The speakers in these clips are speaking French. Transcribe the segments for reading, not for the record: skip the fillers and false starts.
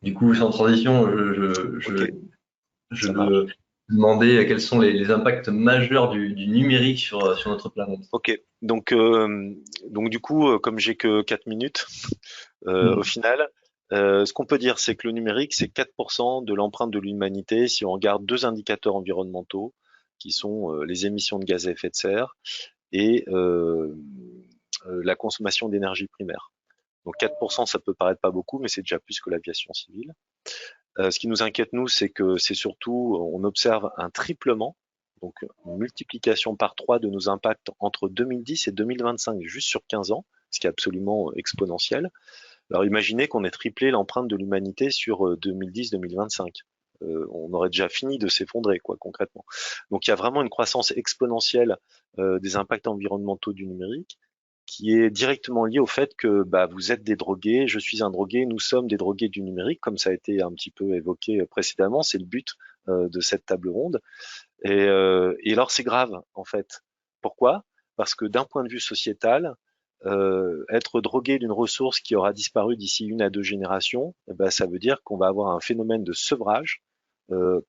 Du coup, sans transition, Ok, je ça marche. me demandais quels sont les impacts majeurs du numérique sur notre planète. Ok, donc du coup, comme j'ai que 4 minutes, au Hmm. final, ce qu'on peut dire, c'est que le numérique, c'est 4% de l'empreinte de l'humanité si on regarde deux indicateurs environnementaux, qui sont les émissions de gaz à effet de serre et la consommation d'énergie primaire. Donc 4%, ça peut paraître pas beaucoup, mais c'est déjà plus que l'aviation civile. Ce qui nous inquiète, nous, c'est que c'est surtout, on observe un triplement, donc une multiplication par 3 de nos impacts entre 2010 et 2025, juste sur 15 ans, ce qui est absolument exponentiel. Alors imaginez qu'on ait triplé l'empreinte de l'humanité sur 2010-2025. On aurait déjà fini de s'effondrer, quoi, concrètement. Donc il y a vraiment une croissance exponentielle des impacts environnementaux du numérique qui est directement lié au fait que bah, vous êtes des drogués, je suis un drogué, nous sommes des drogués du numérique, comme ça a été un petit peu évoqué précédemment, c'est le but de cette table ronde. Et alors c'est grave en fait. Pourquoi? Parce que d'un point de vue sociétal, être drogué d'une ressource qui aura disparu d'ici 1 à 2 générations, eh ben, ça veut dire qu'on va avoir un phénomène de sevrage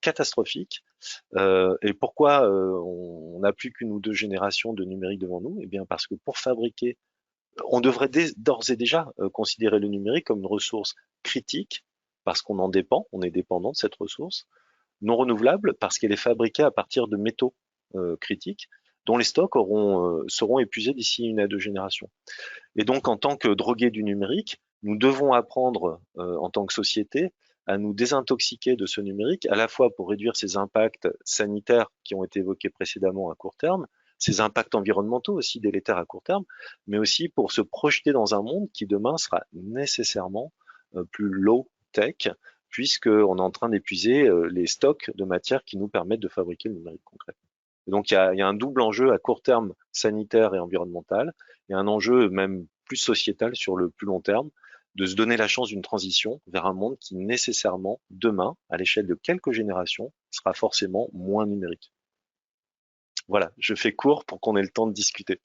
catastrophique. Et pourquoi on n'a plus qu'1 ou 2 générations de numérique devant nous? Eh bien parce que pour fabriquer, on devrait d'ores et déjà considérer le numérique comme une ressource critique parce qu'on en dépend, on est dépendant de cette ressource, non renouvelable parce qu'elle est fabriquée à partir de métaux critiques dont les stocks seront épuisés d'ici 1 à 2 générations. Et donc, en tant que drogués du numérique, nous devons apprendre, en tant que société, à nous désintoxiquer de ce numérique, à la fois pour réduire ses impacts sanitaires qui ont été évoqués précédemment à court terme, ses impacts environnementaux aussi délétères à court terme, mais aussi pour se projeter dans un monde qui demain sera nécessairement plus low tech, puisqu'on est en train d'épuiser les stocks de matières qui nous permettent de fabriquer le numérique concret. Et donc il y a un double enjeu à court terme sanitaire et environnemental, et un enjeu même plus sociétal sur le plus long terme, de se donner la chance d'une transition vers un monde qui nécessairement, demain, à l'échelle de quelques générations, sera forcément moins numérique. Voilà, je fais court pour qu'on ait le temps de discuter.